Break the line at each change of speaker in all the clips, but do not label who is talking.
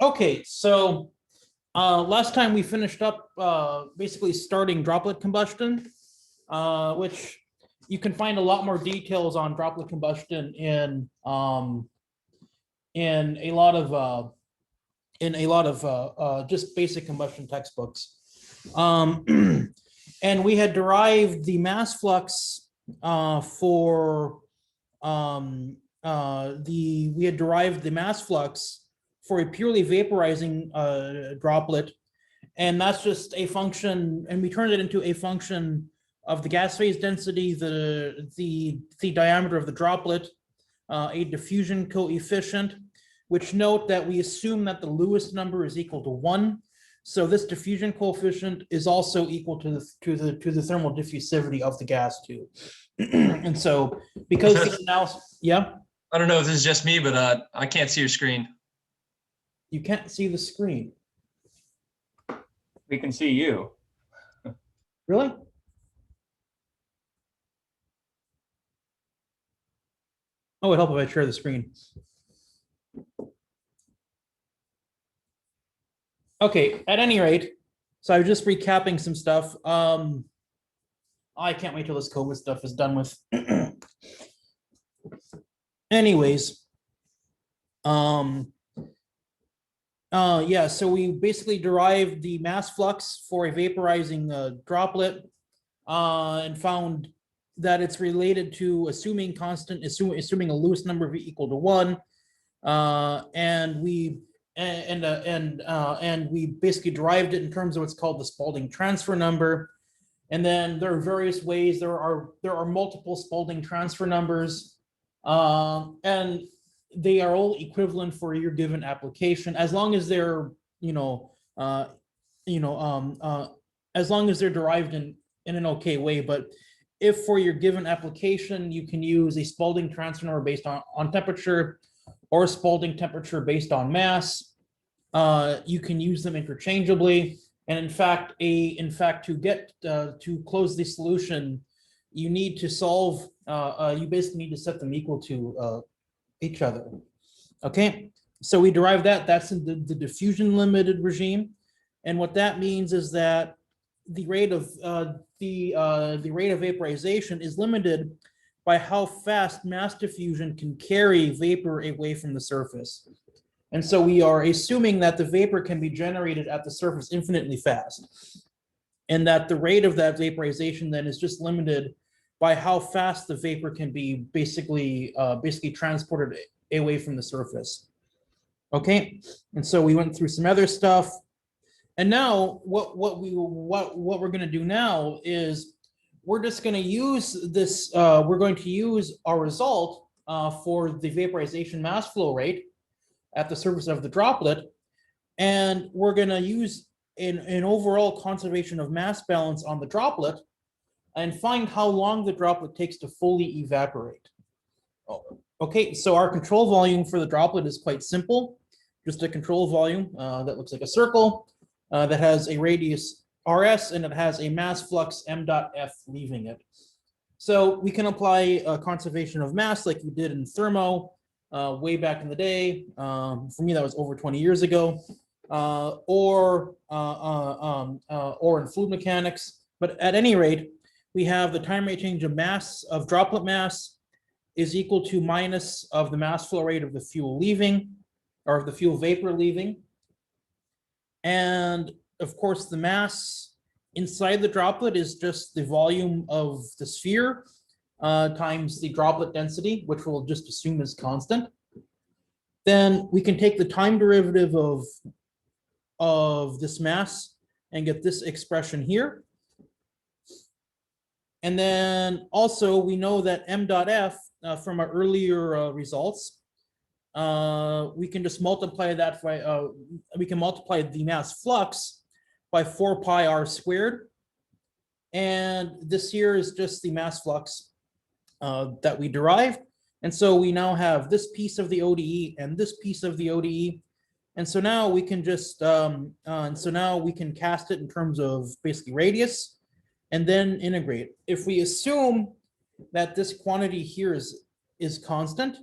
Okay, so last time we finished up basically starting droplet combustion, which you can find a lot more details on droplet combustion in a lot of just basic combustion textbooks. And we had derived the mass flux for we had derived the mass flux for a purely vaporizing droplet, and that's just a function, and we turned it into a function of the gas phase density, the diameter of the droplet, a diffusion coefficient, which note that we assume that the Lewis number is equal to 1. So this diffusion coefficient is also equal to the thermal diffusivity of the gas too. And so because this analysis, yeah.
I don't know if this is just me, but I can't see your screen.
You can't see the screen.
We can see you.
Really? Oh, it would help if I share the screen. Okay, at any rate, so I was just recapping some stuff. I can't wait till this COVID stuff is done with. Anyways, yeah, so we basically derived the mass flux for a vaporizing droplet and found that it's related to assuming a Lewis number equal to 1, and we basically derived it in terms of what's called the Spalding transfer number. And then there are various ways. There are multiple Spalding transfer numbers, and they are all equivalent for your given application, as long as they're as long as they're derived in an okay way. But if for your given application you can use a Spalding transfer number based on temperature, or Spalding temperature based on mass, you can use them interchangeably. And in fact, to close the solution, you need to solve. You basically need to set them equal to each other. Okay, so we derive that. That's in the diffusion limited regime, and what that means is that the rate of vaporization is limited by how fast mass diffusion can carry vapor away from the surface. And so we are assuming that the vapor can be generated at the surface infinitely fast, and that the rate of that vaporization then is just limited by how fast the vapor can be basically transported away from the surface. Okay, and so we went through some other stuff, and now what we're going to do now is we're just going to use this. We're going to use our result for the vaporization mass flow rate at the surface of the droplet, and we're going to use an overall conservation of mass balance on the droplet and find how long the droplet takes to fully evaporate. Okay, so our control volume for the droplet is quite simple. Just a control volume that looks like a circle that has a radius RS, and it has a mass flux m dot f leaving it. So we can apply a conservation of mass like we did in thermo way back in the day. For me, that was over 20 years ago, or in fluid mechanics. But at any rate, we have the time rate change of mass of droplet mass is equal to minus of the mass flow rate of the fuel leaving, or of the fuel vapor leaving. And of course, the mass inside the droplet is just the volume of the sphere times the droplet density, which we'll just assume is constant. Then we can take the time derivative of this mass and get this expression here. And then also we know that m dot f from our earlier results, we can just multiply that by, we can multiply the mass flux by 4 pi r squared. And this here is just the mass flux that we derived. And so we now have this piece of the ODE and this piece of the ODE. And so now we can just, and so now we can cast it in terms of basically radius and then integrate. If we assume that this quantity here is constant,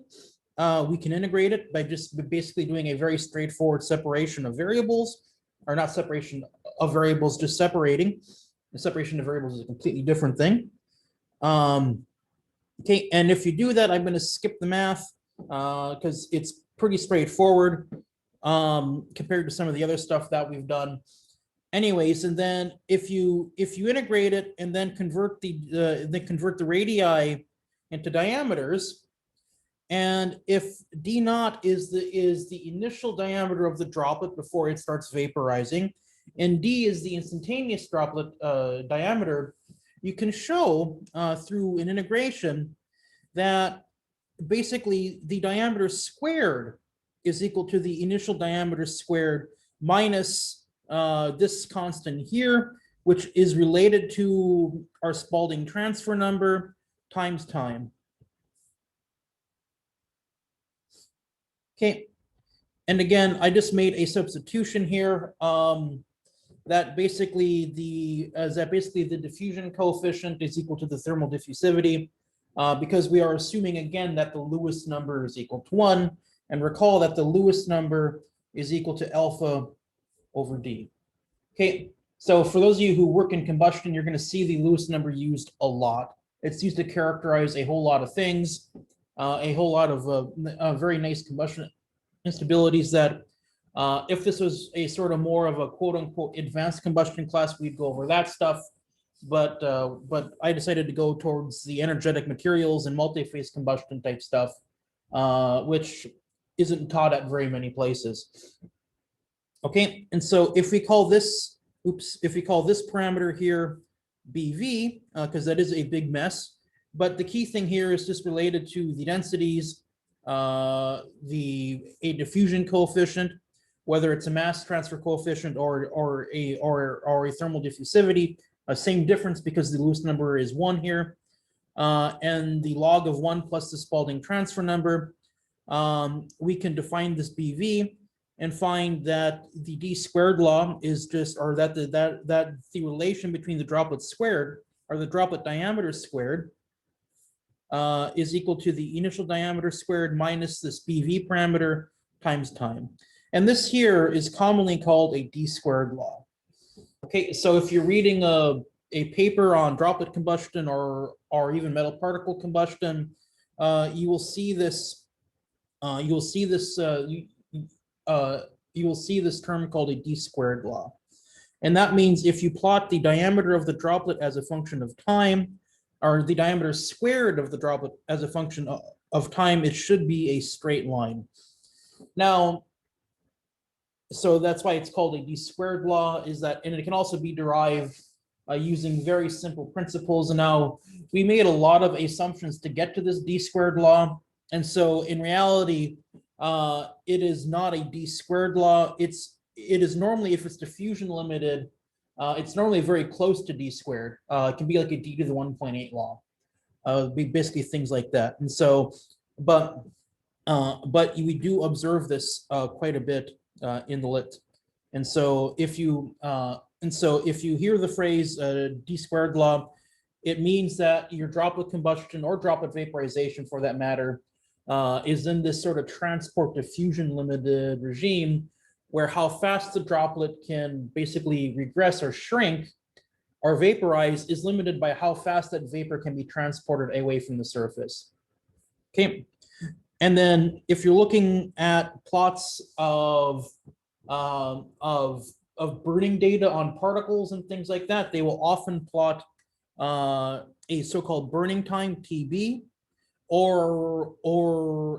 we can integrate it by just basically doing a very straightforward separation of variables, or not separation of variables, just separating. The separation of variables is a completely different thing. Okay, and if you do that, I'm going to skip the math because it's pretty straightforward compared to some of the other stuff that we've done. Anyways, and then if you integrate it and then convert the radii into diameters, and if d naught is the initial diameter of the droplet before it starts vaporizing, and d is the instantaneous droplet diameter, you can show through an integration that basically the diameter squared is equal to the initial diameter squared minus this constant here, which is related to our Spalding transfer number times time. Okay, and again, I just made a substitution here that basically the diffusion coefficient is equal to the thermal diffusivity because we are assuming again that the Lewis number is equal to 1, and recall that the Lewis number is equal to alpha over D. Okay, so for those of you who work in combustion, you're going to see the Lewis number used a lot. It's used to characterize a whole lot of things, a whole lot of very nice combustion instabilities that if this was a sort of more of a quote unquote advanced combustion class, we'd go over that stuff. But I decided to go towards the energetic materials and multi-phase combustion type stuff, which isn't taught at very many places. Okay, and so if we call this, if we call this parameter here BV, because that is a big mess, but the key thing here is just related to the densities, a diffusion coefficient, whether it's a mass transfer coefficient or a thermal diffusivity, same difference because the Lewis number is 1 here, and the log of 1 plus the Spalding transfer number. We can define this BV and find that the d squared law is just, or that the relation between the droplet squared, or the droplet diameter squared, is equal to the initial diameter squared minus this BV parameter times time. And this here is commonly called a d squared law. Okay, so if you're reading a paper on droplet combustion or even metal particle combustion, you will see this. You will see this term called a d squared law. And that means if you plot the diameter of the droplet as a function of time, or the diameter squared of the droplet as a function of time, it should be a straight line. Now, so that's why it's called a d squared law, is that, and it can also be derived using very simple principles. And now we made a lot of assumptions to get to this d squared law. And so in reality, it is not a d squared law. It is normally, if it's diffusion limited, it's normally very close to d squared. It can be like a d to the 1.8 law. Basically things like that. And so, but we do observe this quite a bit in the lit. And so if you hear the phrase d squared law, it means that your droplet combustion or droplet vaporization, for that matter, is in this sort of transport diffusion limited regime, where how fast the droplet can basically regress or shrink or vaporize is limited by how fast that vapor can be transported away from the surface. Okay, and then if you're looking at plots of burning data on particles and things like that, they will often plot a so-called burning time, TB, or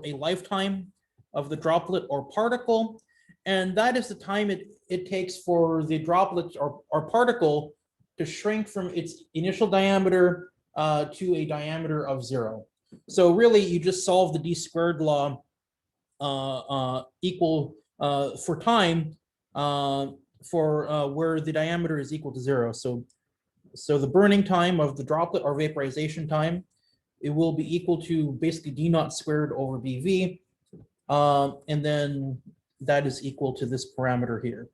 a lifetime of the droplet or particle. And that is the time it takes for the droplet or particle to shrink from its initial diameter to a diameter of 0. So really, you just solve the d squared law equal for time for where the diameter is equal to 0. So the burning time of the droplet or vaporization time, it will be equal to basically d naught squared over bv, and then that is equal to this parameter here.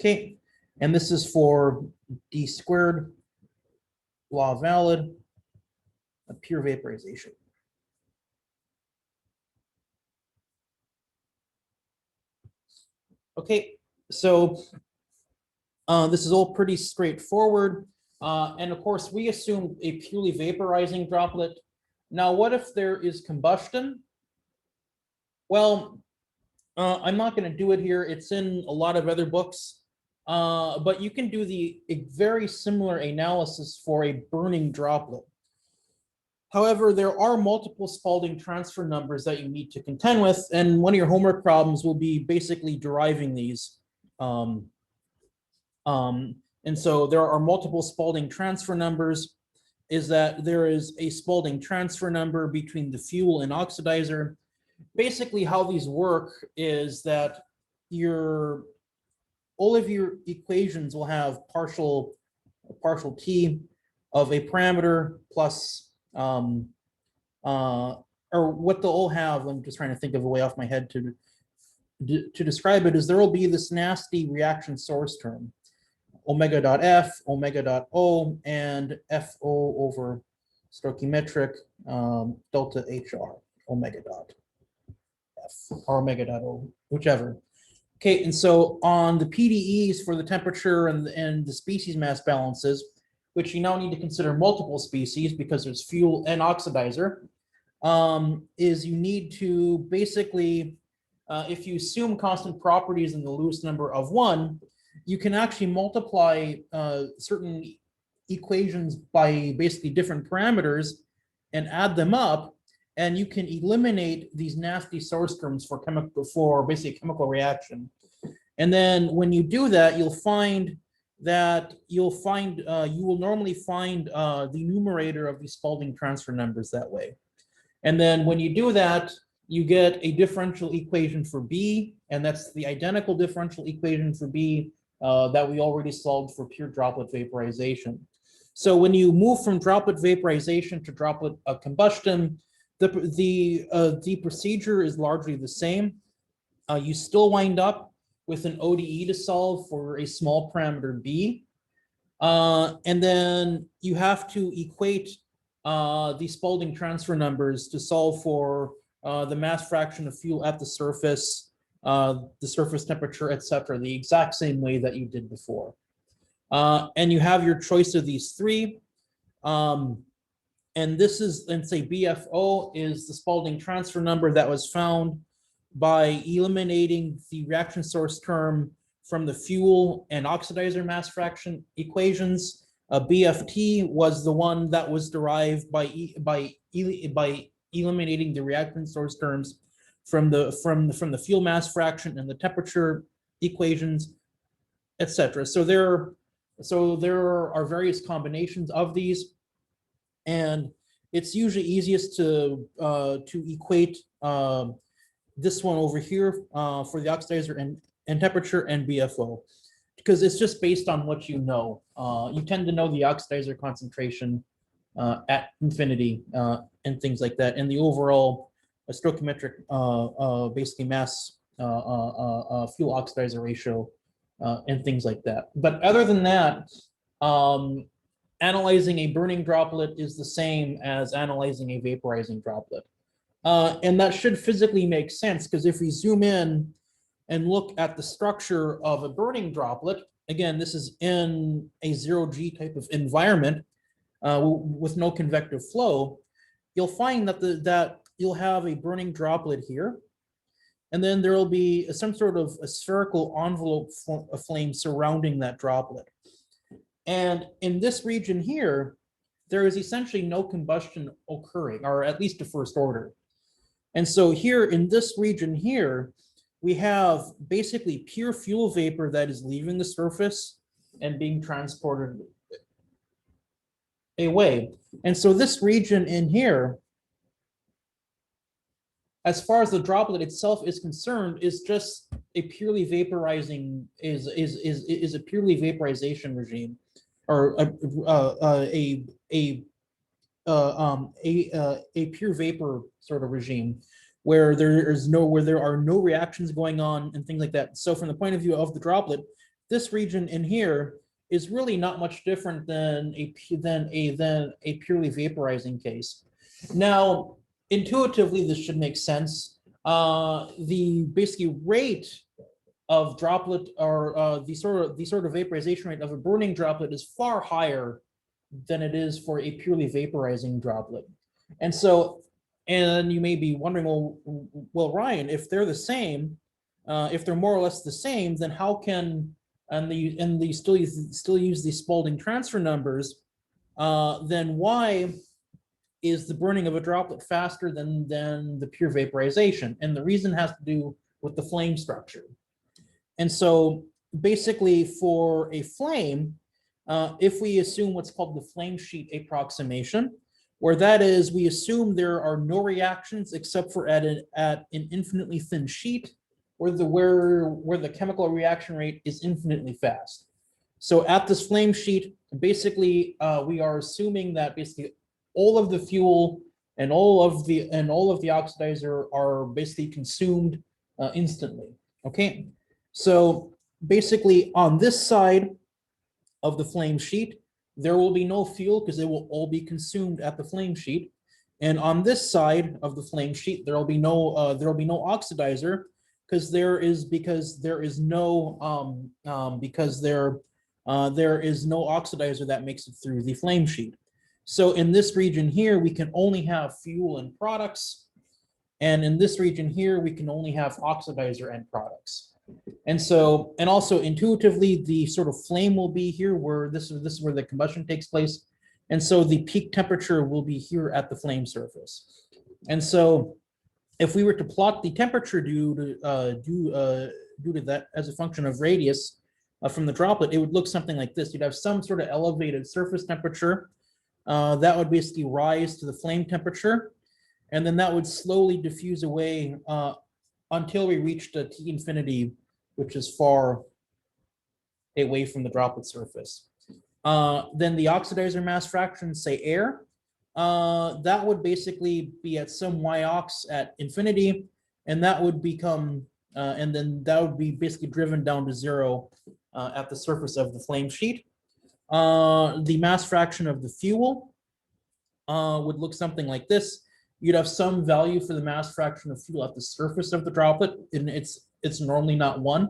Okay, and this is for d squared law valid, a pure vaporization. Okay, so this is all pretty straightforward. And of course, we assume a purely vaporizing droplet. Now, what if there is combustion? Well, I'm not going to do it here. It's in a lot of other books. But you can do a very similar analysis for a burning droplet. However, there are multiple Spalding transfer numbers that you need to contend with, and one of your homework problems will be basically deriving these. And so there are multiple Spalding transfer numbers. Is that there is a Spalding transfer number between the fuel and oxidizer. Basically, how these work is that all of your equations will have partial t of a parameter plus or what they'll all have. I'm just trying to think of a way off my head to describe it. Is there will be this nasty reaction source term, omega dot f, omega dot o, and fo over stoichiometric delta hr, omega dot f or omega dot o, whichever. Okay, and so on the PDEs for the temperature and the species mass balances, which you now need to consider multiple species because there's fuel and oxidizer, is you need to basically, if you assume constant properties in the Lewis number of 1, you can actually multiply certain equations by basically different parameters and add them up, and you can eliminate these nasty source terms for basically chemical reaction. And then when you do that, you will normally find the numerator of these Spalding transfer numbers that way. And then when you do that, you get a differential equation for B, and that's the identical differential equation for B that we already solved for pure droplet vaporization. So when you move from droplet vaporization to droplet combustion, the procedure is largely the same. You still wind up with an ODE to solve for a small parameter B. And then you have to equate the Spalding transfer numbers to solve for the mass fraction of fuel at the surface temperature, etc., the exact same way that you did before. And you have your choice of these three. And this is, and say BFO is the Spalding transfer number that was found by eliminating the reaction source term from the fuel and oxidizer mass fraction equations. BFT was the one that was derived by eliminating the reaction source terms from the fuel mass fraction and the temperature equations, etc. So there are various combinations of these, and it's usually easiest to equate this one over here for the oxidizer and temperature and BFO, because it's just based on what you know. You tend to know the oxidizer concentration at infinity and things like that, and the overall stoichiometric basically mass fuel oxidizer ratio and things like that. But other than that, analyzing a burning droplet is the same as analyzing a vaporizing droplet. And that should physically make sense, because if we zoom in and look at the structure of a burning droplet, again, this is in a 0G type of environment with no convective flow, you'll find that you'll have a burning droplet here, and then there will be some sort of a spherical envelope of flame surrounding that droplet. And in this region here, there is essentially no combustion occurring, or at least a first order. And so here in this region here, we have basically pure fuel vapor that is leaving the surface and being transported away. And so this region in here, as far as the droplet itself is concerned, is just a purely vaporizing, is a purely vaporization regime, or a pure vapor sort of regime, where there are no reactions going on and things like that. So from the point of view of the droplet, this region in here is really not much different than a purely vaporizing case. Now, intuitively, this should make sense. The basically rate of droplet or the sort of vaporization rate of a burning droplet is far higher than it is for a purely vaporizing droplet. And so, and you may be wondering, well, Ryan, if they're the same, if they're more or less the same, then how can and they still use the Spalding transfer numbers? Then why is the burning of a droplet faster than the pure vaporization? And the reason has to do with the flame structure. And so basically for a flame, if we assume what's called the flame sheet approximation, where that is, we assume there are no reactions except for at an infinitely thin sheet, where the chemical reaction rate is infinitely fast. So at this flame sheet, basically, we are assuming that basically all of the fuel and all of the oxidizer are basically consumed instantly. Okay, so basically on this side of the flame sheet, there will be no fuel because it will all be consumed at the flame sheet. And on this side of the flame sheet, there will be no oxidizer because there is no oxidizer that makes it through the flame sheet. So in this region here, we can only have fuel and products. And in this region here, we can only have oxidizer and products. And so, and also intuitively, the sort of flame will be here where this is where the combustion takes place. And so the peak temperature will be here at the flame surface. And so if we were to plot the temperature due to that as a function of radius from the droplet, it would look something like this. You'd have some sort of elevated surface temperature that would basically rise to the flame temperature. And then that would slowly diffuse away until we reached a T infinity, which is far away from the droplet surface. Then the oxidizer mass fraction, say air, that would basically be at some y-ox at infinity, and that would become, and then that would be basically driven down to zero at the surface of the flame sheet. The mass fraction of the fuel would look something like this. You'd have some value for the mass fraction of fuel at the surface of the droplet, and it's normally not 1.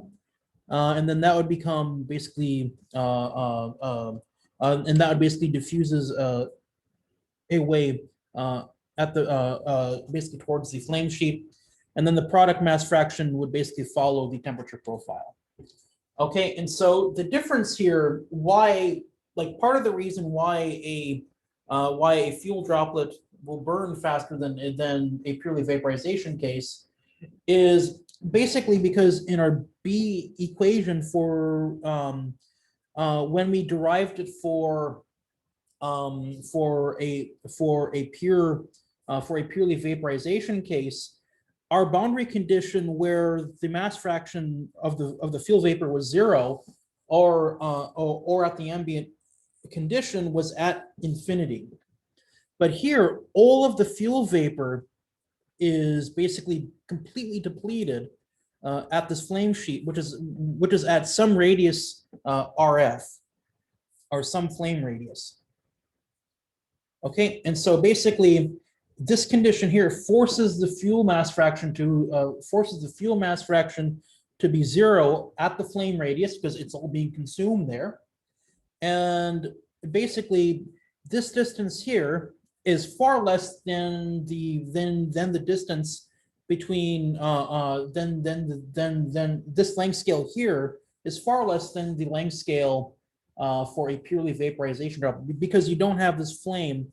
And then that would become basically, and that would basically diffuses away at the basically towards the flame sheet, and then the product mass fraction would basically follow the temperature profile. Okay, and so the difference here, why, like part of the reason why a fuel droplet will burn faster than a purely vaporization case is basically because in our B equation for when we derived it for a purely vaporization case, our boundary condition where the mass fraction of the fuel vapor was 0, or at the ambient condition was at infinity. But here, all of the fuel vapor is basically completely depleted at this flame sheet, which is at some radius RF, or some flame radius. Okay, and so basically, this condition here forces the fuel mass fraction to be 0 at the flame radius because it's all being consumed there. And basically, this distance here is far less than the distance between then this length scale here is far less than the length scale for a purely vaporization drop, because you don't have this flame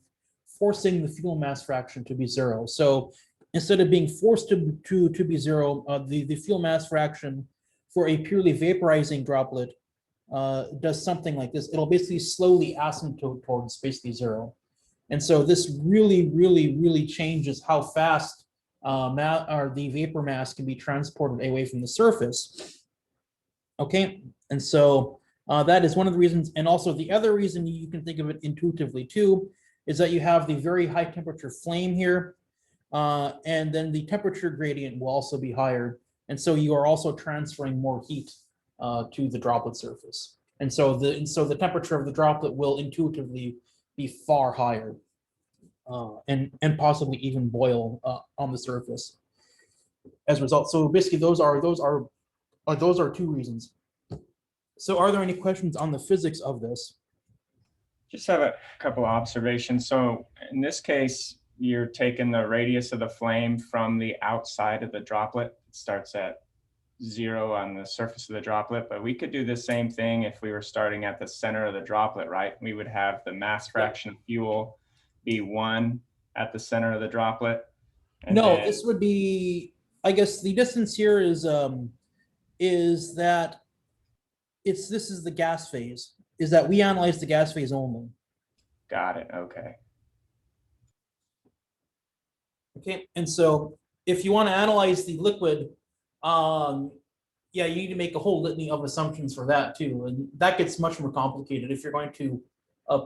forcing the fuel mass fraction to be 0. So instead of being forced to be 0, the fuel mass fraction for a purely vaporizing droplet does something like this. It'll basically slowly asymptote towards basically 0. And so this really changes how fast the vapor mass can be transported away from the surface. Okay, and so that is one of the reasons. And also the other reason you can think of it intuitively too is that you have the very high temperature flame here, and then the temperature gradient will also be higher. And so you are also transferring more heat to the droplet surface. And so the temperature of the droplet will intuitively be far higher, and possibly even boil on the surface as a result. So basically, those are Those are two reasons. So are there any questions on the physics of this?
Just have a couple observations. So in this case, you're taking the radius of the flame from the outside of the droplet. It starts at 0 on the surface of the droplet, but we could do the same thing if we were starting at the center of the droplet, right? We would have the mass fraction of fuel be 1 at the center of the droplet. And
No,
then-
this would be, I guess the distance here is that this is the gas phase, is that we analyze the gas phase only.
Got it, okay.
Okay, and so if you want to analyze the liquid, yeah, you need to make a whole litany of assumptions for that too, and that gets much more complicated if you're going to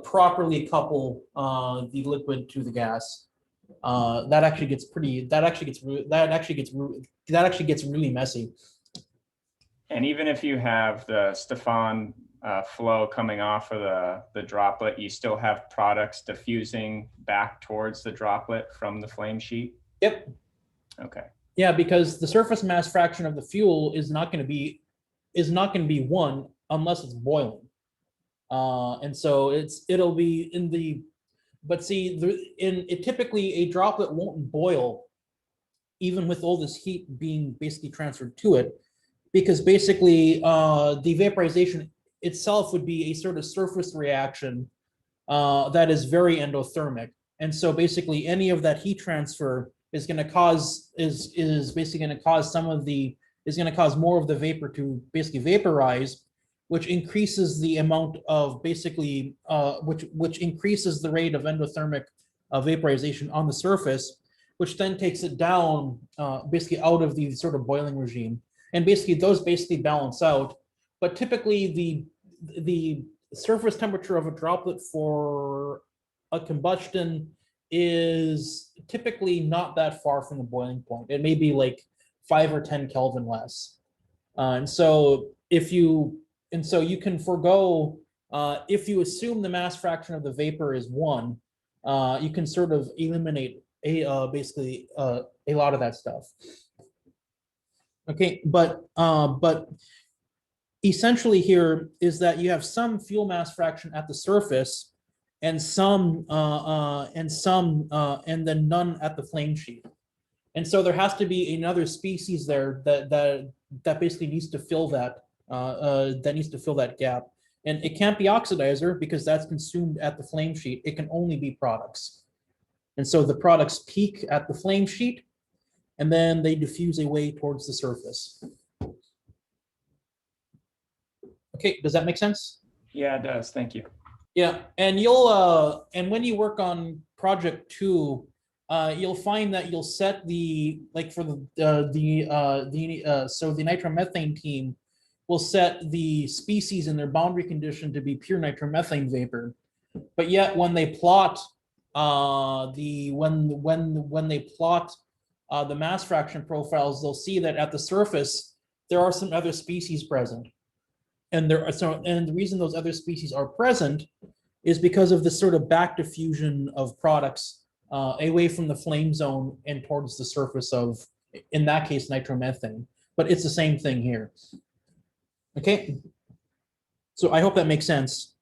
properly couple the liquid to the gas. That actually gets really messy.
And even if you have the Stefan flow coming off of the droplet, you still have products diffusing back towards the droplet from the flame sheet?
Yep.
Okay.
Yeah, because the surface mass fraction of the fuel is not going to be 1 unless it's boiling. And so it'll be in the, but see, typically a droplet won't boil even with all this heat being basically transferred to it, because basically the vaporization itself would be a sort of surface reaction that is very endothermic. And so basically any of that heat transfer is going to cause more of the vapor to basically vaporize, which increases the amount of basically which increases the rate of endothermic vaporization on the surface, which then takes it down basically out of the sort of boiling regime. And basically those basically balance out. But typically the surface temperature of a droplet for a combustion is typically not that far from the boiling point. It may be like 5 or 10 Kelvin less. And so you can forego, if you assume the mass fraction of the vapor is 1, you can sort of eliminate basically a lot of that stuff. Okay, but essentially here is that you have some fuel mass fraction at the surface and then none at the flame sheet. And so there has to be another species there that basically needs to fill that gap. And it can't be oxidizer because that's consumed at the flame sheet. It can only be products. And so the products peak at the flame sheet and then they diffuse away towards the surface. Okay, does that make sense?
Yeah, it does. Thank you.
Yeah, and you'll and when you work on project 2, you'll find that you'll set the so the nitromethane team will set the species in their boundary condition to be pure nitromethane vapor, but yet when they plot the mass fraction profiles, they'll see that at the surface there are some other species present. And the reason those other species are present is because of this sort of back diffusion of products away from the flame zone and towards the surface of, in that case, nitromethane. But it's the same thing here. Okay, so I hope that makes sense.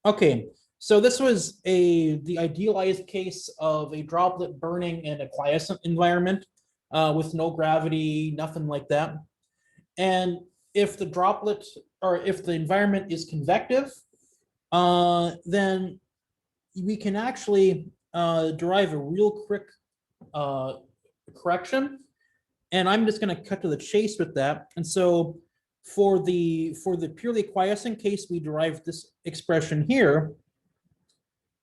Okay, so this was the idealized case of a droplet burning in a quiescent environment with no gravity, nothing like that. And if the droplet, or if the environment is convective, then we can actually derive a real quick correction. And I'm just going to cut to the chase with that. And so for the purely quiescent case, we derive this expression here.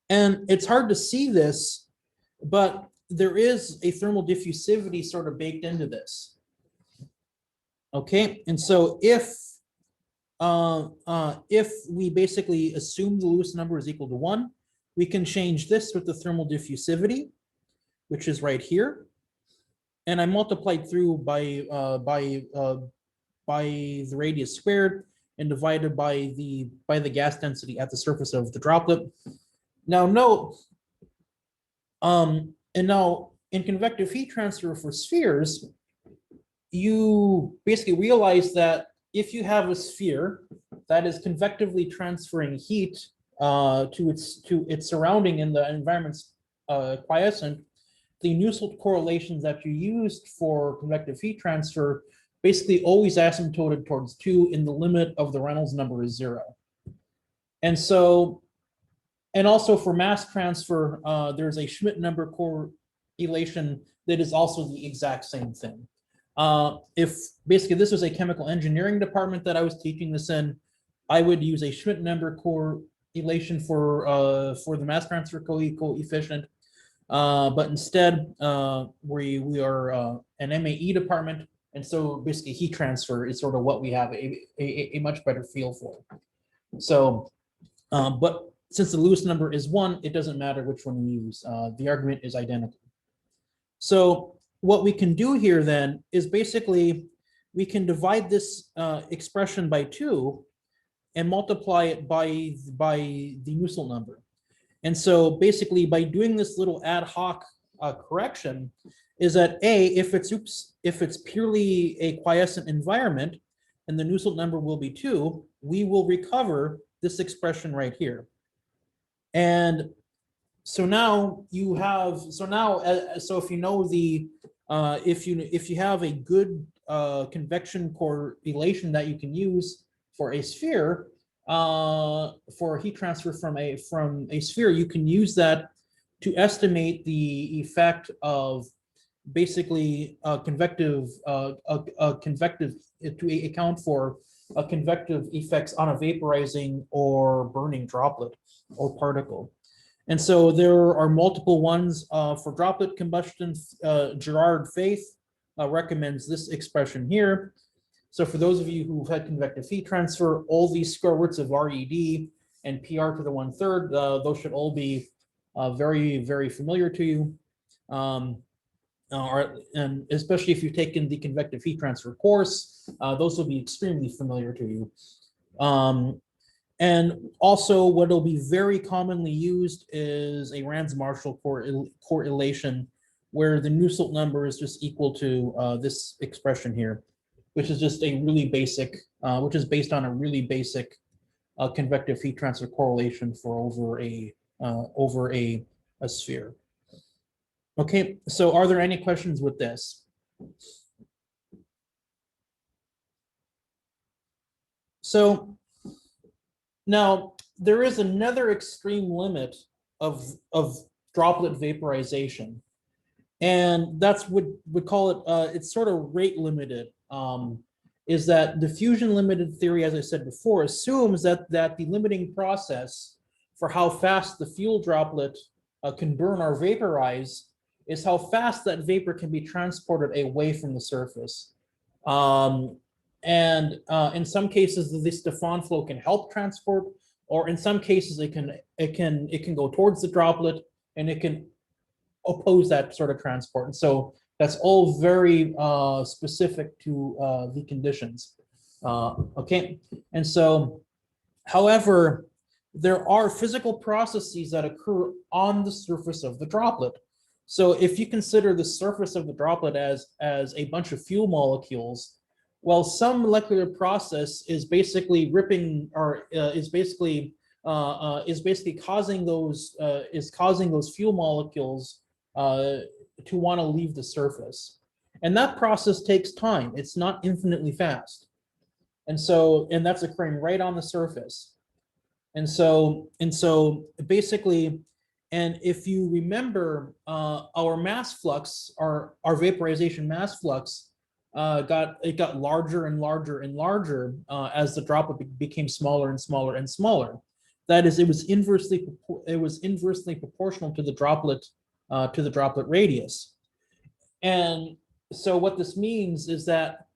And it's hard to see this, but there is a thermal diffusivity sort of baked into this. Okay, and so if we basically assume the Lewis number is equal to 1, we can change this with the thermal diffusivity, which is right here, and I multiplied through by the radius squared and divided by the gas density at the surface of the droplet. Now note, and now in convective heat transfer for spheres, you basically realize that if you have a sphere that is convectively transferring heat to its surrounding in the environment's quiescent, the Nusselt correlations that you used for convective heat transfer basically always asymptoted towards 2 in the limit of the Reynolds number is 0. And so, and also for mass transfer, there's a Schmidt number correlation that is also the exact same thing. If basically this was a chemical engineering department that I was teaching this in, I would use a Schmidt number correlation for the mass transfer coefficient. But instead, we are an MAE department, and so basically heat transfer is sort of what we have a much better feel for. So, but since the Lewis number is 1, it doesn't matter which one we use. The argument is identical. So what we can do here then is basically we can divide this expression by 2 and multiply it by the Nusselt number. And so basically by doing this little ad hoc correction is that if it's purely a quiescent environment and the Nusselt number will be 2, we will recover this expression right here. And so now you have, so if you know the, if you have a good convection correlation that you can use for a sphere, for heat transfer from a sphere, you can use that to estimate the effect of basically convective to account for convective effects on a vaporizing or burning droplet or particle. And so there are multiple ones for droplet combustion. Gerard Faith recommends this expression here. So for those of you who've had convective heat transfer, all these square roots of RED and PR to the 1/3, those should all be very, very familiar to you. And especially if you've taken the convective heat transfer course, those will be extremely familiar to you. And also what will be very commonly used is a Rans-Marshall correlation where the Nusselt number is just equal to this expression here, which is just a really basic, which is based on a really basic convective heat transfer correlation for over a sphere. Okay, so are there any questions with this? So now there is another extreme limit of droplet vaporization, and that's what we call it. It's sort of rate limited. Is that the fusion limited theory, as I said before, assumes that the limiting process for how fast the fuel droplet can burn or vaporize is how fast that vapor can be transported away from the surface. And in some cases, the Stefan flow can help transport, or in some cases, it can go towards the droplet and it can oppose that sort of transport. And so that's all very specific to the conditions. Okay, and so, however, there are physical processes that occur on the surface of the droplet. So if you consider the surface of the droplet as a bunch of fuel molecules, well, some molecular process is basically ripping, or is basically causing those fuel molecules to want to leave the surface, and that process takes time. It's not infinitely fast, and that's occurring right on the surface, and so basically. And if you remember, our mass flux, our vaporization mass flux, got larger and larger and larger as the droplet became smaller and smaller and smaller. That is, it was inversely proportional to the droplet radius. And so what this means is that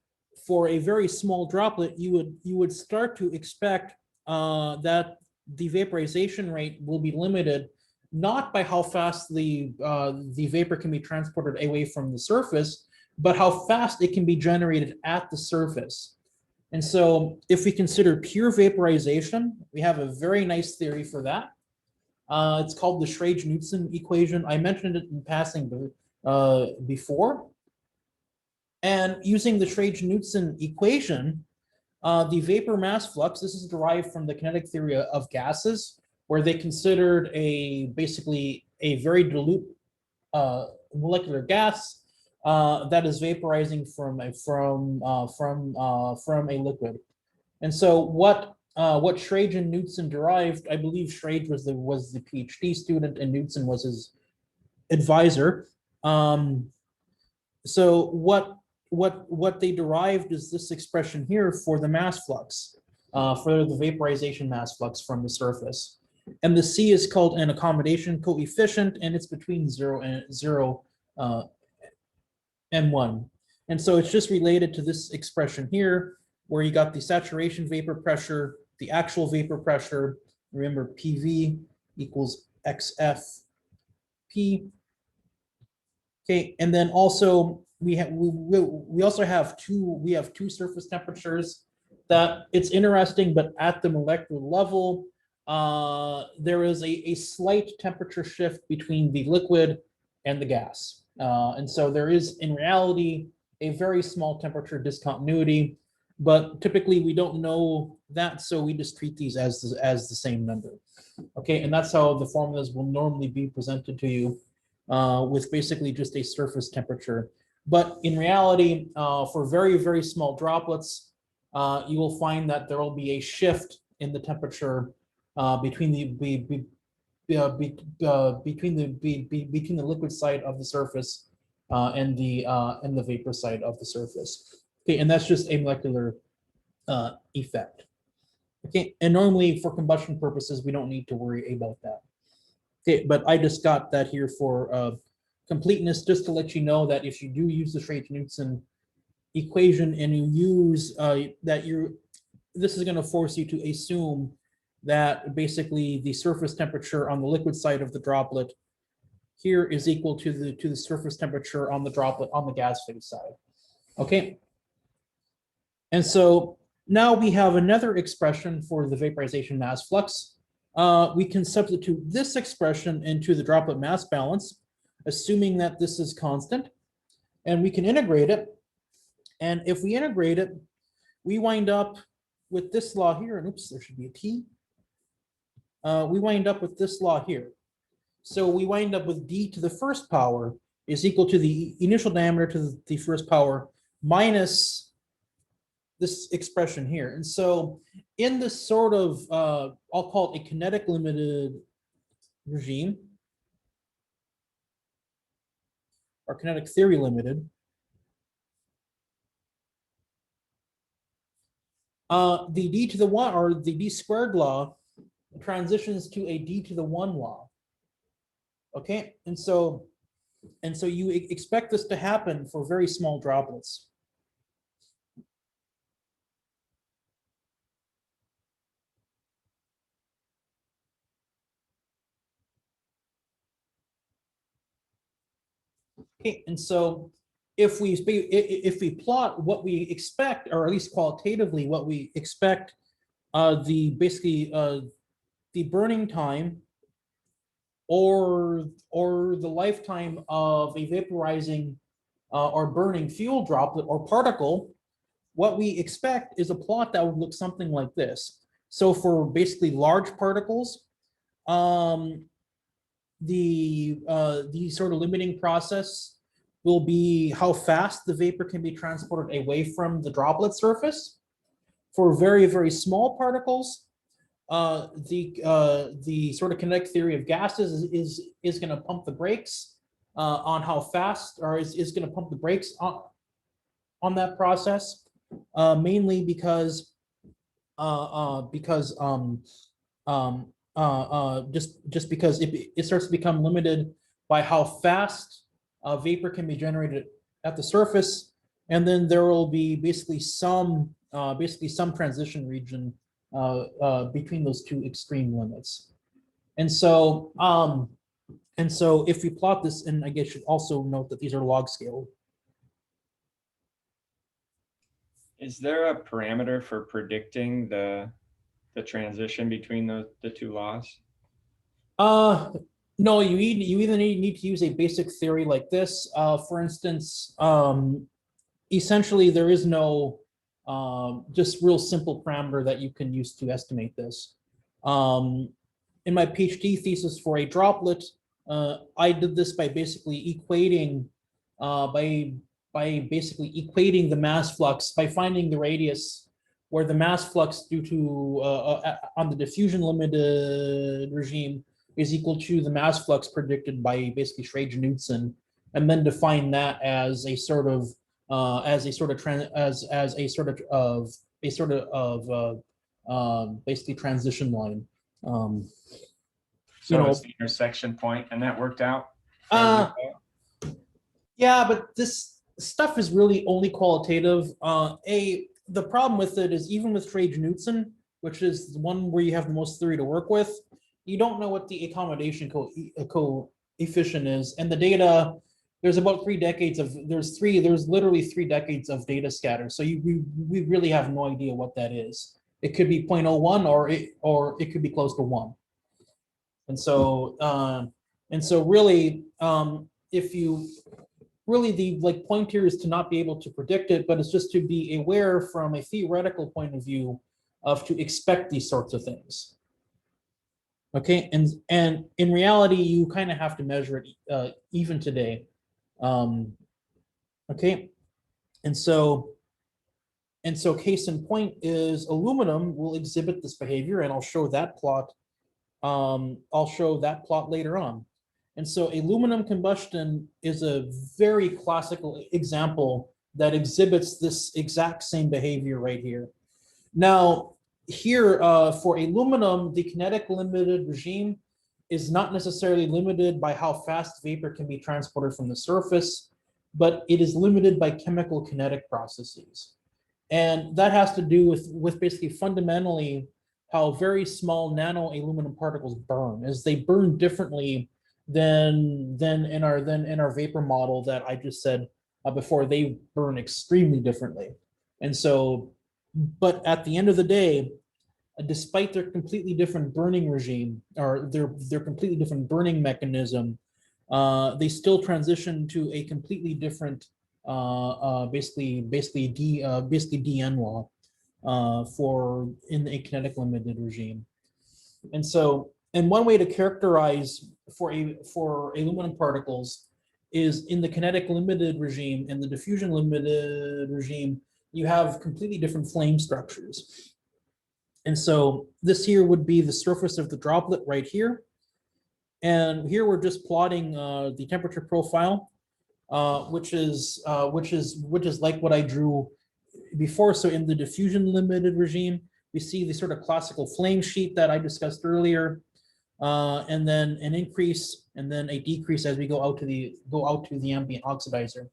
for a very small droplet, you would start to expect that the vaporization rate will be limited not by how fast the vapor can be transported away from the surface, but how fast it can be generated at the surface. And so if we consider pure vaporization, we have a very nice theory for that. It's called the Schrage-Knudsen equation. I mentioned it in passing before. And using the Schrage-Knudsen equation, the vapor mass flux, this is derived from the kinetic theory of gases, where they considered basically a very dilute molecular gas that is vaporizing from a liquid. And so what Schrage and Knudsen derived, I believe Schrage was the PhD student and Knudsen was his advisor. So what they derived is this expression here for the mass flux, for the vaporization mass flux from the surface. And the C is called an accommodation coefficient, and it's between 0 and 1. And so it's just related to this expression here, where you got the saturation vapor pressure, the actual vapor pressure. Remember, PV equals XFP. Okay, and then also we also have two surface temperatures that it's interesting, but at the molecular level, there is a slight temperature shift between the liquid and the gas. And so there is, in reality, a very small temperature discontinuity, but typically we don't know that, so we just treat these as the same number. Okay, and that's how the formulas will normally be presented to you, with basically just a surface temperature. But in reality, for very, very small droplets, you will find that there will be a shift in the temperature between the liquid side of the surface and the vapor side of the surface. Okay, and that's just a molecular effect. Okay, and normally for combustion purposes, we don't need to worry about that. Okay, but I just got that here for completeness, just to let you know that if you do use the Schrage-Knudsen equation and you use this is going to force you to assume that basically the surface temperature on the liquid side of the droplet here is equal to the surface temperature on the droplet on the gas phase side. Okay, and so now we have another expression for the vaporization mass flux. We can substitute this expression into the droplet mass balance, assuming that this is constant, and we can integrate it. And if we integrate it, we wind up with this law here, and oops, there should be a T. We wind up with this law here. So we wind up with d to the first power is equal to the initial diameter to the first power minus this expression here. And so in this sort of, I'll call it a kinetic limited regime, or kinetic theory limited, the d to the 1, or the d squared law, transitions to a d to the 1 law. Okay, and so you expect this to happen for very small droplets. Okay, and so if we plot what we expect, or at least qualitatively what we expect, the burning time or the lifetime of a vaporizing or burning fuel droplet or particle, what we expect is a plot that would look something like this. So for basically large particles, the sort of limiting process will be how fast the vapor can be transported away from the droplet surface. For very, very small particles, the sort of kinetic theory of gases is going to pump the brakes on how fast, or is going to pump the brakes on that process, mainly because just because it starts to become limited by how fast vapor can be generated at the surface, and then there will be basically some transition region between those two extreme limits. And so if we plot this, and I guess you should also note that these are log scale.
Is there a parameter for predicting the transition between the two laws?
No, you either need to use a basic theory like this. For instance, essentially there is no just real simple parameter that you can use to estimate this. In my PhD thesis for a droplet, I did this by basically equating by basically equating the mass flux by finding the radius where the mass flux due to on the diffusion limited regime is equal to the mass flux predicted by basically Schrager-Knudsen, and then define that as a sort of basically transition line. Um,
So it's the intersection point, and that worked out.
Yeah, but this stuff is really only qualitative. The problem with it is even with Schrager-Knudsen, which is the one where you have the most theory to work with, you don't know what the accommodation coefficient is, and the data. There's about 3 decades of there's literally 3 decades of data scatter. So we really have no idea what that is. It could be 0.01 or it could be close to 1. And so really, if you really the point here is to not be able to predict it, but it's just to be aware from a theoretical point of view of to expect these sorts of things. Okay, and in reality, you kind of have to measure it even today. Okay, and so case in point is aluminum will exhibit this behavior, and I'll show that plot. I'll show that plot later on. And so aluminum combustion is a very classical example that exhibits this exact same behavior right here. Now, here for aluminum, the kinetic limited regime is not necessarily limited by how fast vapor can be transported from the surface, but it is limited by chemical kinetic processes. And that has to do with basically fundamentally how very small nano aluminum particles burn, as they burn differently than in our vapor model that I just said before. They burn extremely differently. And so, but at the end of the day, despite their completely different burning regime or their completely different burning mechanism, they still transition to a completely different basically DN law for in a kinetic limited regime. And so, and one way to characterize for aluminum particles is in the kinetic limited regime and the diffusion limited regime, you have completely different flame structures. And so this here would be the surface of the droplet right here. And here we're just plotting the temperature profile, which is like what I drew before. So in the diffusion limited regime, we see the sort of classical flame sheet that I discussed earlier, and then an increase and then a decrease as we go out to the ambient oxidizer.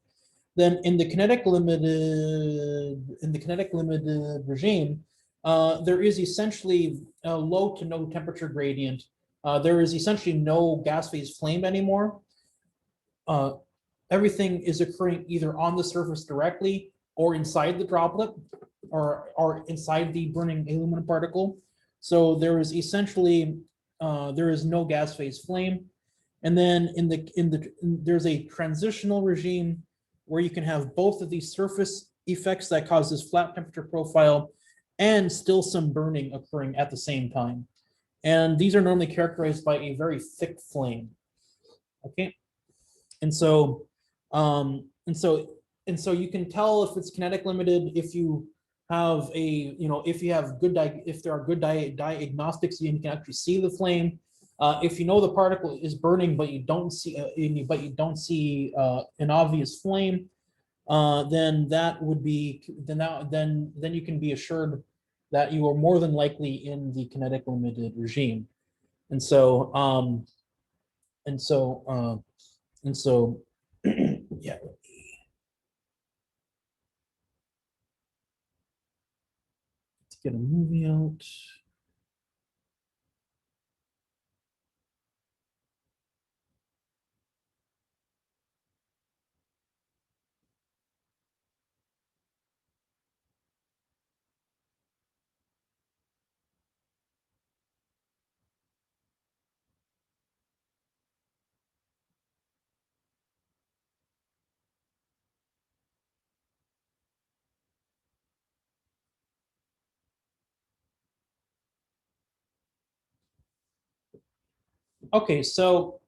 Then in the kinetic limited regime, there is essentially a low to no temperature gradient. There is essentially no gas phase flame anymore. Everything is occurring either on the surface directly or inside the droplet or inside the burning aluminum particle. So there is essentially there is no gas phase flame. And then there's a transitional regime where you can have both of these surface effects that causes flat temperature profile and still some burning occurring at the same time. And these are normally characterized by a very thick flame. Okay, and so you can tell if it's kinetic limited if you have if you have if there are good diagnostics, you can actually see the flame. If you know the particle is burning but you don't see an obvious flame, then that would be then you can be assured that you are more than likely in the kinetic limited regime. And so yeah. Let's get a movie out. Okay, so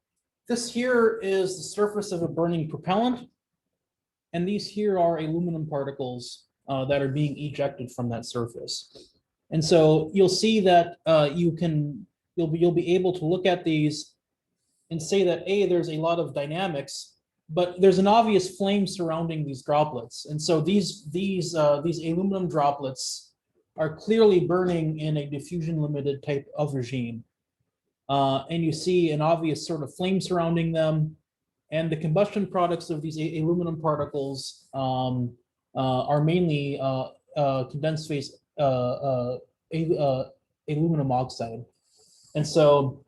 this here is the surface of a burning propellant. And these here are aluminum particles that are being ejected from that surface. And so you'll see that you'll be able to look at these and say that there's a lot of dynamics, but there's an obvious flame surrounding these droplets. And so these aluminum droplets are clearly burning in a diffusion limited type of regime. And you see an obvious sort of flame surrounding them. And the combustion products of these aluminum particles are mainly condensed phase aluminum oxide. And so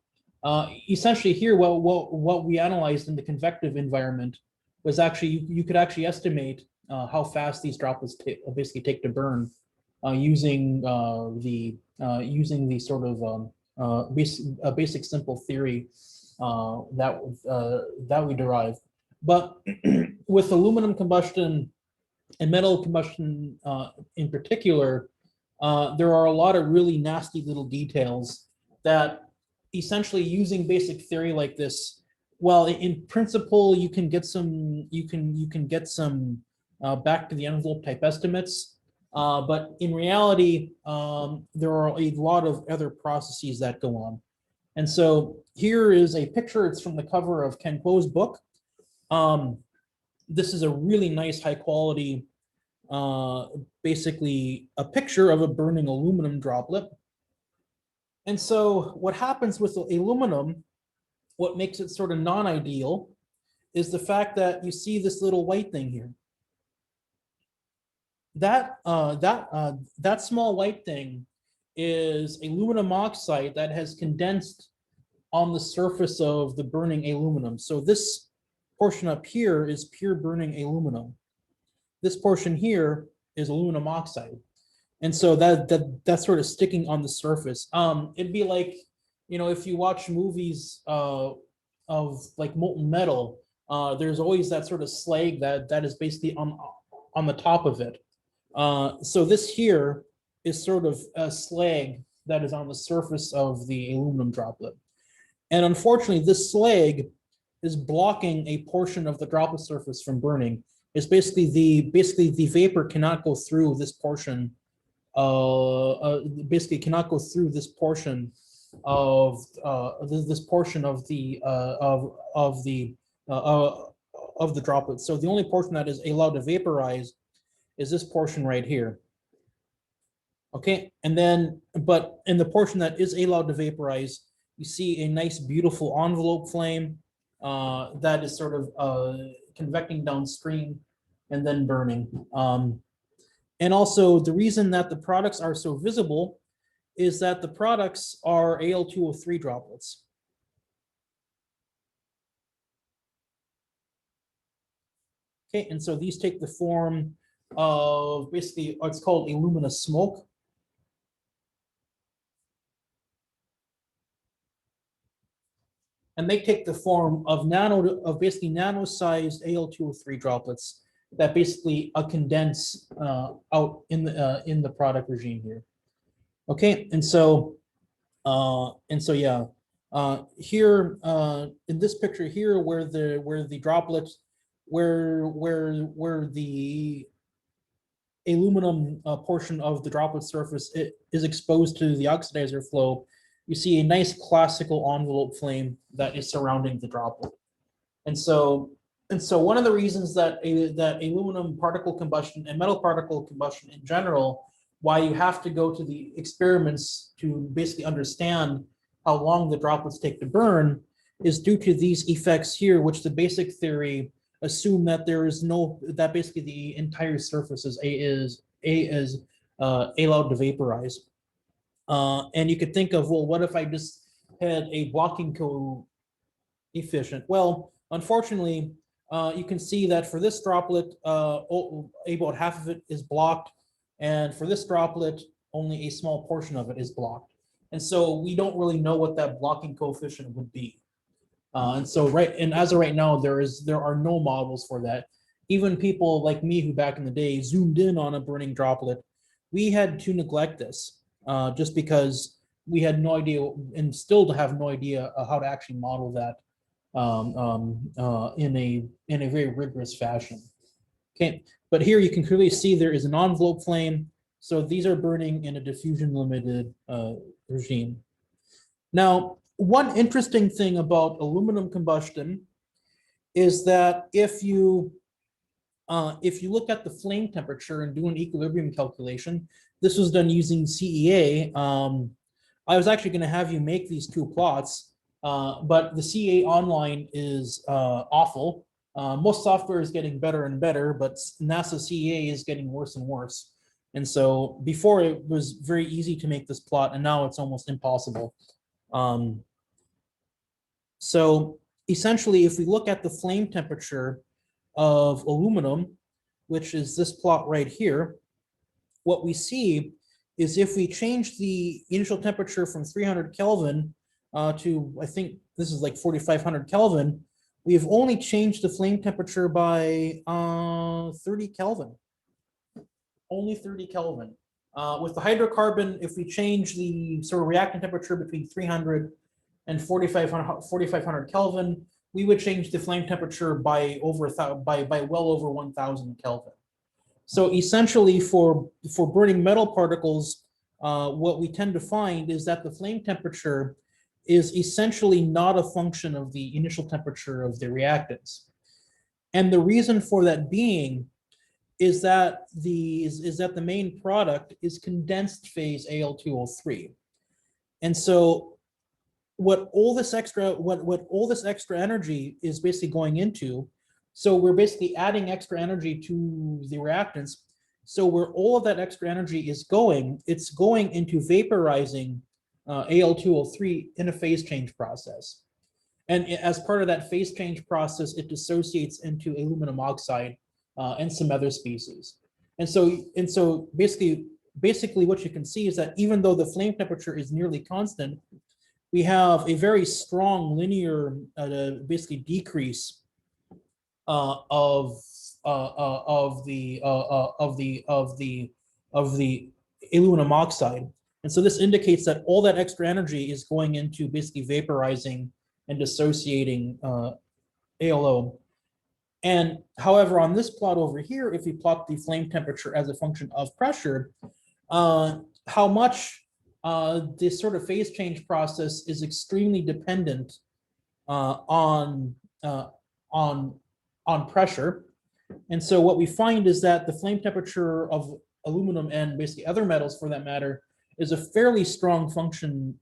essentially here, what we analyzed in the convective environment was actually, you could actually estimate how fast these droplets basically take to burn using the sort of basic simple theory that we derive. But with aluminum combustion and metal combustion in particular, there are a lot of really nasty little details that essentially using basic theory like this, well, in principle, you can get some back to the envelope type estimates, but in reality, there are a lot of other processes that go on. And so here is a picture. It's from the cover of Ken Kuo's book. This is a really nice, high quality, basically a picture of a burning aluminum droplet. And so what happens with aluminum, what makes it sort of non-ideal, is the fact that you see this little white thing here. That small white thing is aluminum oxide that has condensed on the surface of the burning aluminum. So this portion up here is pure burning aluminum. This portion here is aluminum oxide. And so that's sort of sticking on the surface. It'd be like, if you watch movies of like molten metal, there's always that sort of slag that is basically on the top of it. So this here is sort of a slag that is on the surface of the aluminum droplet. And unfortunately, this slag is blocking a portion of the droplet surface from burning. It's basically the vapor cannot go through this portion. Basically cannot go through this portion of the droplet. So the only portion that is allowed to vaporize is this portion right here. Okay, and then, but in the portion that is allowed to vaporize, you see a nice, beautiful envelope flame that is sort of convecting downstream and then burning. And also, the reason that the products are so visible is that the products are Al2O3 droplets. Okay, and so these take the form of basically what's called alumina smoke. And they take the form of basically nano-sized Al2O3 droplets that basically condense out in the product regime here. Okay, and so yeah, here in this picture here, where the droplets, where the aluminum portion of the droplet surface is exposed to the oxidizer flow, you see a nice classical envelope flame that is surrounding the droplet. And so one of the reasons that aluminum particle combustion and metal particle combustion in general, why you have to go to the experiments to basically understand how long the droplets take to burn, is due to these effects here, which the basic theory assume that there is that basically the entire surface is allowed to vaporize. And you could think of, well, what if I just had a blocking coefficient? Well, unfortunately, you can see that for this droplet, about half of it is blocked, and for this droplet, only a small portion of it is blocked. And so we don't really know what that blocking coefficient would be. And as of right now, there are no models for that. Even people like me who back in the day zoomed in on a burning droplet, we had to neglect this just because we had no idea, and still have no idea how to actually model that in a very rigorous fashion. Okay, but here you can clearly see there is an envelope flame. So these are burning in a diffusion limited regime. Now, one interesting thing about aluminum combustion is that if you look at the flame temperature and do an equilibrium calculation, this was done using CEA. I was actually going to have you make these two plots, but the CEA online is awful. Most software is getting better and better, but NASA CEA is getting worse and worse. And so before it was very easy to make this plot, and now it's almost impossible. So essentially, if we look at the flame temperature of aluminum, which is this plot right here, what we see is if we change the initial temperature from 300 Kelvin to, I think this is like 4,500 Kelvin, we've only changed the flame temperature by 30 Kelvin. Only 30 Kelvin. With the hydrocarbon, if we change the sort of reactant temperature between 300 and 4,500 Kelvin, we would change the flame temperature by well over 1,000 Kelvin. So essentially, for burning metal particles, what we tend to find is that the flame temperature is essentially not a function of the initial temperature of the reactants, and the reason for that being is that the main product is condensed phase Al2O3, and so what all this extra energy is basically going into. So we're basically adding extra energy to the reactants. So where all of that extra energy is going, it's going into vaporizing Al2O3 in a phase change process. And as part of that phase change process, it dissociates into aluminum oxide and some other species. And so basically what you can see is that even though the flame temperature is nearly constant, we have a very strong linear basically decrease of the aluminum oxide, and so this indicates that all that extra energy is going into basically vaporizing and dissociating ALO. And however, on this plot over here, if we plot the flame temperature as a function of pressure, how much this sort of phase change process is extremely dependent on pressure. And so what we find is that the flame temperature of aluminum and basically other metals for that matter is a fairly strong function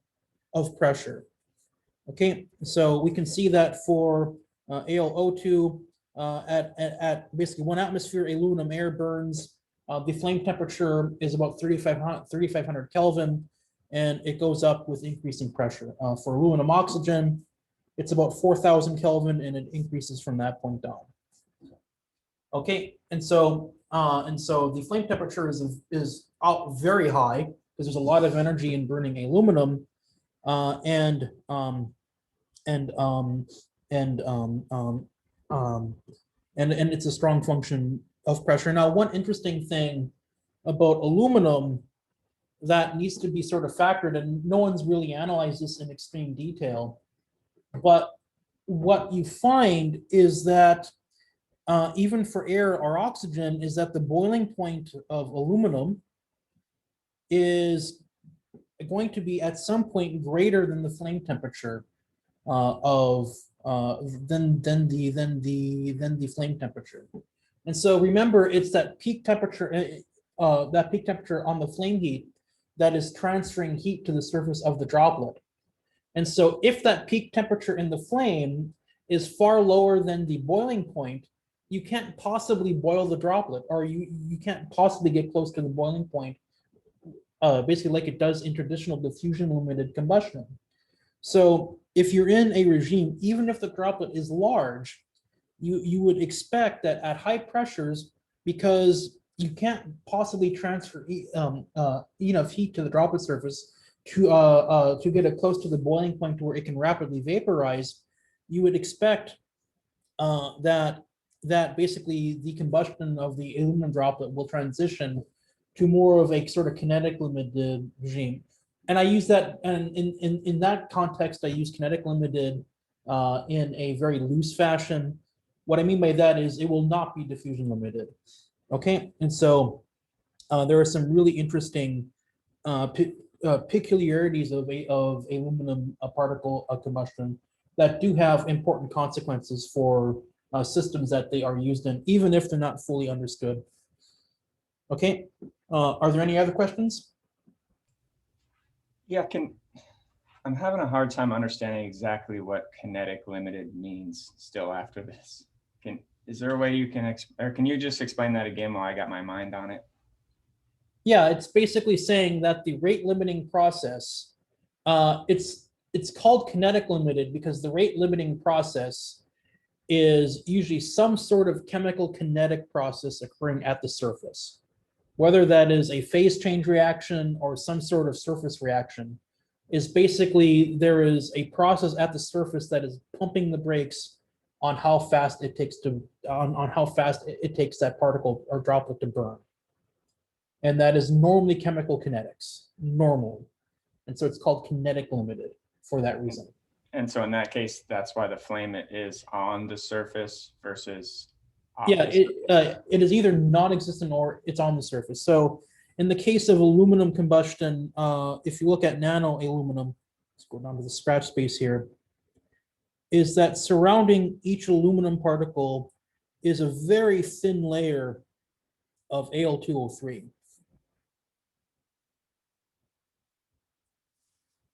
of pressure. Okay, so we can see that for AlO2 at basically 1 atmosphere, aluminum air burns. The flame temperature is about 3,500 Kelvin, and it goes up with increasing pressure. For aluminum oxygen, it's about 4,000 Kelvin, and it increases from that point down. Okay, and so the flame temperature is out very high because there's a lot of energy in burning aluminum, and it's a strong function of pressure. Now, one interesting thing about aluminum that needs to be sort of factored, and no one's really analyzed this in extreme detail, but what you find is that even for air or oxygen, is that the boiling point of aluminum is going to be at some point greater than the flame temperature than the flame temperature. And so remember, it's that peak temperature on the flame heat that is transferring heat to the surface of the droplet. And so if that peak temperature in the flame is far lower than the boiling point, you can't possibly boil the droplet, or you can't possibly get close to the boiling point, basically like it does in traditional diffusion limited combustion. So if you're in a regime, even if the droplet is large, you would expect that at high pressures, because you can't possibly transfer enough heat to the droplet surface to get it close to the boiling point where it can rapidly vaporize, you would expect that basically the combustion of the aluminum droplet will transition to more of a sort of kinetic limited regime. And I use that, and in that context, I use kinetic limited in a very loose fashion. What I mean by that is it will not be diffusion limited. Okay, and so there are some really interesting peculiarities of aluminum particle combustion that do have important consequences for systems that they are used in, even if they're not fully understood. Okay, are there any other questions?
Yeah, I'm having a hard time understanding exactly what kinetic limited means still after this. Is there a way you can, or can you just explain that again while I got my mind on it?
Yeah, it's basically saying that the rate limiting process, it's called kinetic limited because the rate limiting process is usually some sort of chemical kinetic process occurring at the surface, whether that is a phase change reaction or some sort of surface reaction. Is basically there is a process at the surface that is pumping the brakes on how fast it takes to on how fast it takes that particle or droplet to burn. And that is normally chemical kinetics, normally. And so it's called kinetic limited for that reason.
And so in that case, that's why the flame is on the surface versus off
Yeah,
the surface.
it is either non-existent or it's on the surface. So in the case of aluminum combustion, if you look at nano aluminum, let's go down to the scratch space here, is that surrounding each aluminum particle is a very thin layer of Al2O3.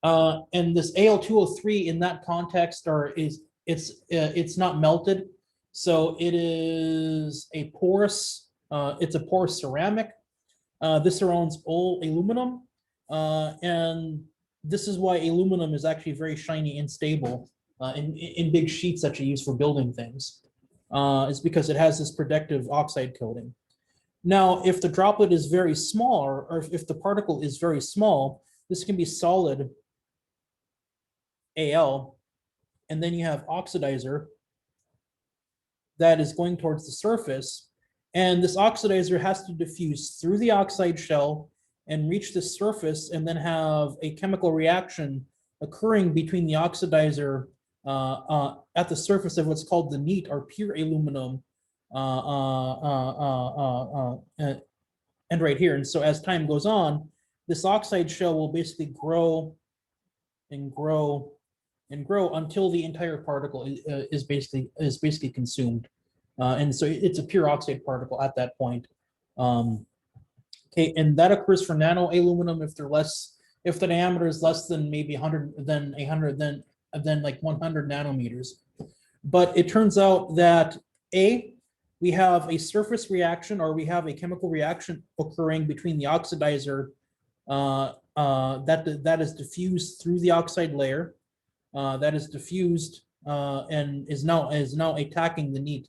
And this Al2O3 in that context it's not melted, so it is a porous it's a porous ceramic. This surrounds all aluminum, and this is why aluminum is actually very shiny and stable in big sheets that you use for building things. It's because it has this protective oxide coating. Now, if the droplet is very small, or if the particle is very small, this can be solid Al, and then you have oxidizer that is going towards the surface. And this oxidizer has to diffuse through the oxide shell and reach the surface and then have a chemical reaction occurring between the oxidizer at the surface of what's called the neat or pure aluminum and right here. And so as time goes on, this oxide shell will basically grow and grow and grow until the entire particle is basically consumed. And so it's a pure oxide particle at that point. Okay, and that occurs for nano aluminum if the diameter is less than maybe 100, then like 100 nanometers. But it turns out that we have a surface reaction, or we have a chemical reaction occurring between the oxidizer that is diffused through the oxide layer, that is diffused and is now attacking the neat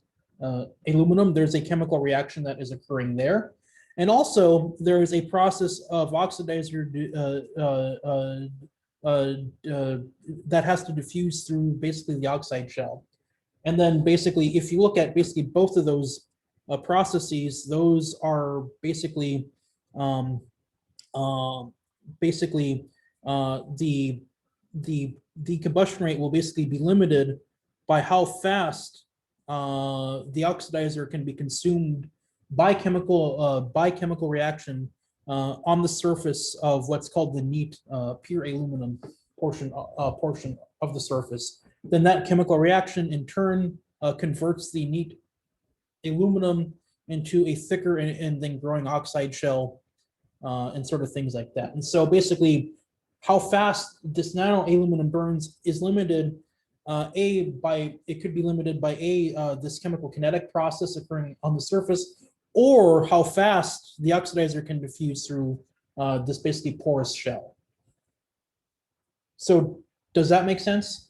aluminum. There's a chemical reaction that is occurring there, and also there is a process of oxidizer that has to diffuse through basically the oxide shell. And then basically, if you look at basically both of those processes, those are basically basically the combustion rate will basically be limited by how fast the oxidizer can be consumed by chemical reaction on the surface of what's called the neat pure aluminum portion of the surface. Then that chemical reaction in turn converts the neat aluminum into a thicker and then growing oxide shell and sort of things like that. And so basically, how fast this nano aluminum burns is limited it could be limited by this chemical kinetic process occurring on the surface, or how fast the oxidizer can diffuse through this basically porous shell. So does that make sense?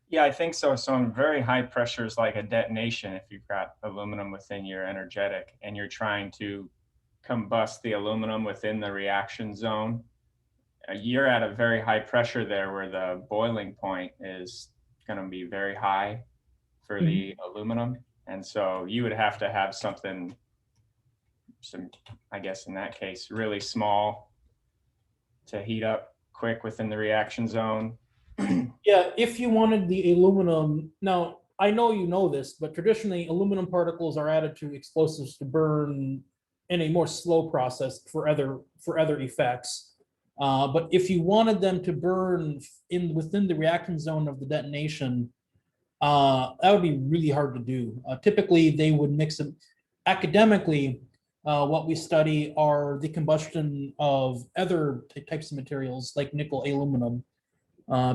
Yeah, I think so. So in very high pressures, like a detonation, if you've got aluminum within your energetic and you're trying to combust the aluminum within the reaction zone, you're at a very high pressure there where the boiling point is going to be very high for the aluminum. And so you would have to have something, I guess in that case, really small to heat up quick within the reaction zone.
Yeah, if you wanted the aluminum, now I know you know this, but traditionally aluminum particles are added to explosives to burn in a more slow process for other effects. But if you wanted them to burn within the reaction zone of the detonation, that would be really hard to do. Typically, they would mix them academically. What we study are the combustion of other types of materials like nickel, aluminum.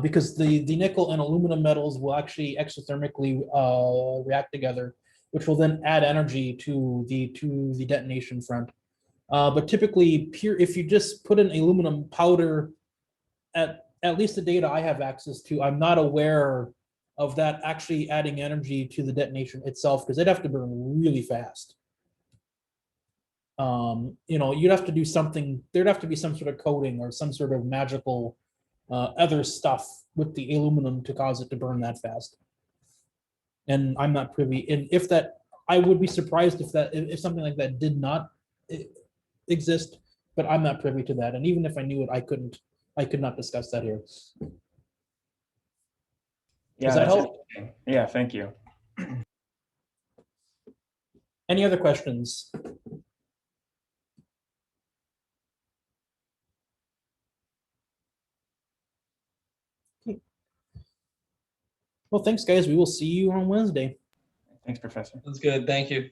Because the nickel and aluminum metals will actually exothermically react together, which will then add energy to the detonation front. But typically, if you just put in aluminum powder, at least the data I have access to, I'm not aware of that actually adding energy to the detonation itself, because they'd have to burn really fast. You'd have to do something. There'd have to be some sort of coating or some sort of magical other stuff with the aluminum to cause it to burn that fast. And I'm not privy. And if that, I would be surprised if something like that did not exist, but I'm not privy to that. And even if I knew it, I could not discuss that here.
Yeah,
Does that
that's
help?
interesting. Yeah, thank you.
Any other questions? Well, thanks, guys. We will see you on Wednesday.
Thanks, Professor.
That's good. Thank you.